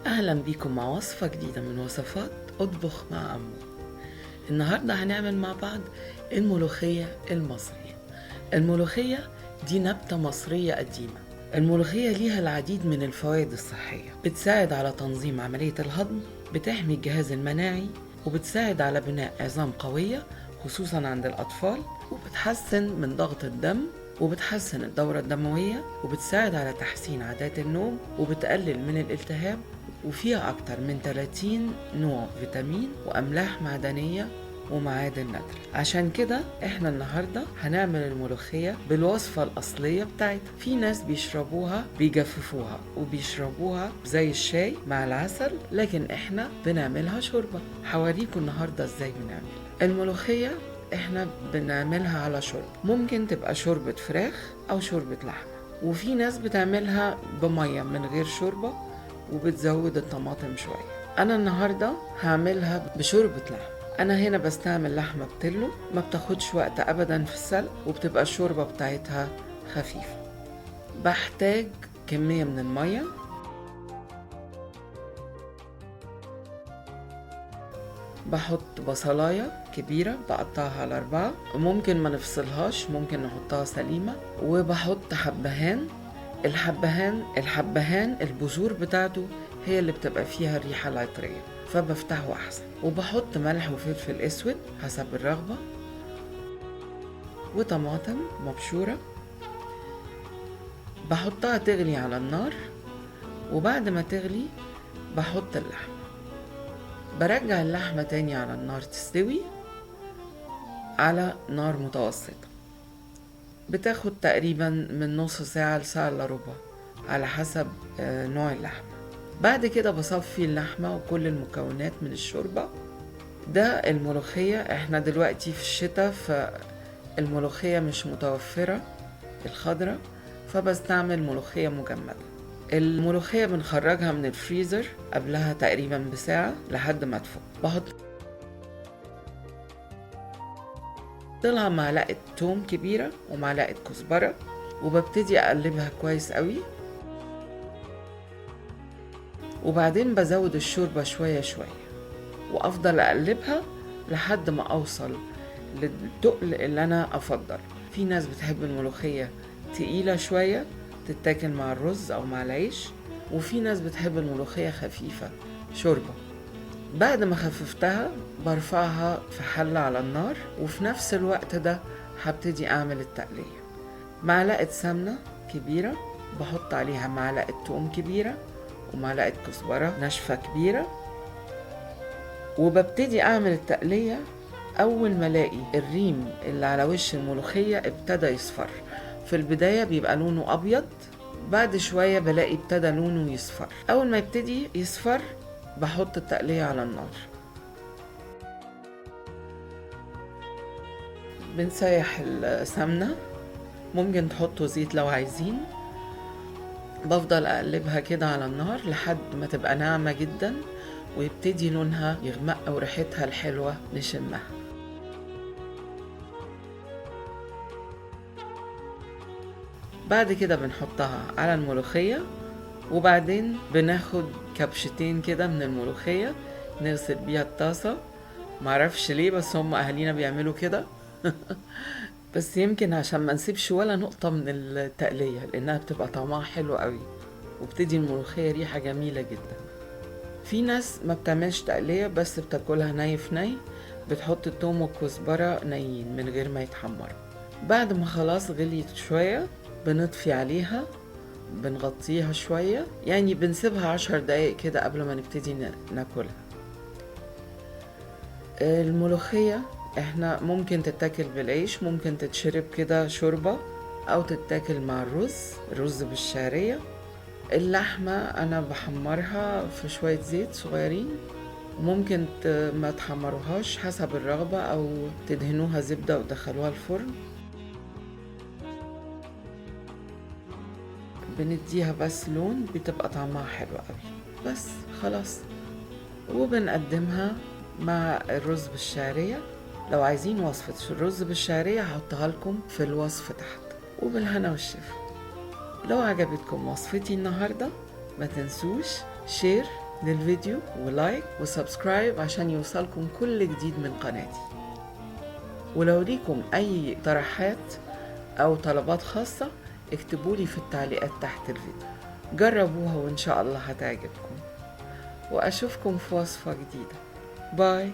أهلا بيكم مع وصفة جديدة من وصفات أطبخ مع أمو. النهاردة هنعمل مع بعض الملوخية المصرية. الملوخية دي نبتة مصرية قديمة. الملوخية ليها العديد من الفوائد الصحية، بتساعد على تنظيم عملية الهضم، بتحمي الجهاز المناعي، وبتساعد على بناء عظام قوية خصوصا عند الأطفال، وبتحسن من ضغط الدم، وبتحسن الدورة الدموية، وبتساعد على تحسين عادات النوم، وبتقلل من الالتهاب، وفيها أكتر من 30 نوع فيتامين وأملاح معدنية ومعادن نادرة. عشان كده احنا النهاردة هنعمل الملوخية بالوصفة الأصلية بتاعتها. في ناس بيشربوها بيجففوها وبيشربوها زي الشاي مع العسل، لكن احنا بنعملها شوربة. هوريكم النهاردة ازاي بنعملها. الملوخية احنا بنعملها على شوربة، ممكن تبقى شوربة فراخ أو شوربة لحمة، وفي ناس بتعملها بمية من غير شوربة وبتزود الطماطم شوية. أنا النهاردة هعملها بشوربة لحم. أنا هنا بستعمل لحمة بتلو، ما بتاخدش وقت أبدا في السلق، وبتبقى الشوربة بتاعتها خفيفة. بحتاج كمية من المية، بحط بصلاية كبيرة بقطعها على 4، ممكن ما نفصلهاش، ممكن نحطها سليمة. وبحط حبهان. الحبهان البذور بتاعته هي اللي بتبقى فيها الريحة العطرية، فبفتحه أحسن. وبحط ملح وفلفل أسود حسب الرغبة، وطماطم مبشورة بحطها تغلي على النار. وبعد ما تغلي بحط اللحمة، برجع اللحمة تاني على النار تستوي على نار متوسطة. بتاخد تقريبا من نص ساعة لساعة إلا ربع على حسب نوع اللحمة. بعد كده بصفي اللحمة وكل المكونات من الشوربة. ده الملوخية. احنا دلوقتي في الشتاء فالملوخية مش متوفرة الخضرة، فبستعمل ملوخية مجمدة. الملوخية بنخرجها من الفريزر قبلها تقريبا بساعة لحد ما تفك. بحط لها معلقة توم كبيرة ومعلقة كزبرة، وببتدي أقلبها كويس قوي. وبعدين بزود الشوربة شوية شوية، وأفضل أقلبها لحد ما أوصل للتقل اللي أنا أفضل. في ناس بتحب الملوخية تقيلة شوية تتاكل مع الرز أو مع العيش، وفي ناس بتحب الملوخية خفيفة شوربة. بعد ما خففتها برفعها في حلة على النار، وفي نفس الوقت ده هبتدي أعمل التقلية. معلقة سمنة كبيرة، بحط عليها معلقة توم كبيرة ومعلقة كزبرة ناشفة كبيرة، وببتدي أعمل التقلية. أول ما الاقي الريم اللي على وش الملوخية ابتدى يصفر، في البداية بيبقى لونه أبيض، بعد شوية بلاقي ابتدى لونه يصفر. أول ما يبتدي يصفر بحط التقلية على النار. بنسيح السمنة، ممكن تحطوا زيت لو عايزين. بفضل أقلبها كده على النار لحد ما تبقى ناعمة جدا ويبتدي لونها يغمق وريحتها الحلوة نشمها. بعد كده بنحطها على الملوخية، وبعدين بناخد كبشتين كده من الملوخية نغسل بيها الطاسة. معرفش ليه بس هم أهالينا بيعملوا كده بس يمكن عشان ما نسيبش ولا نقطة من التقلية، لأنها بتبقى طعمها حلو قوي وبتدي الملوخية ريحة جميلة جدا. في ناس ما بتعملش تقلية بس بتاكلها ني في ني، بتحط التوم والكزبرة نيين من غير ما يتحمروا. بعد ما خلاص غليت شوية بنطفي عليها، بنغطيها شوية، يعني بنسيبها 10 دقايق كده قبل ما نبتدي ناكلها. الملوخية احنا ممكن تتاكل بالعيش، ممكن تتشرب كده شوربة، او تتاكل مع الرز بالشعرية. اللحمة انا بحمرها في شوية زيت صغيرين، ممكن ما تحمروهاش حسب الرغبة، او تدهنوها زبدة ودخلوها الفرن. بنديها بس لون، بتبقى طعمها حلو قوي. بس خلاص، وبنقدمها مع الرز بالشعرية. لو عايزين وصفة الرز بالشعرية هحطها لكم في الوصف تحت، وبالهنا والشفا. لو عجبتكم وصفتي النهاردة ما تنسوش شير للفيديو ولايك وسبسكرايب عشان يوصلكم كل جديد من قناتي. ولو ليكم أي اقتراحات أو طلبات خاصة اكتبولي في التعليقات تحت الفيديو. جربوها وإن شاء الله هتعجبكم، وأشوفكم في وصفة جديدة. باي.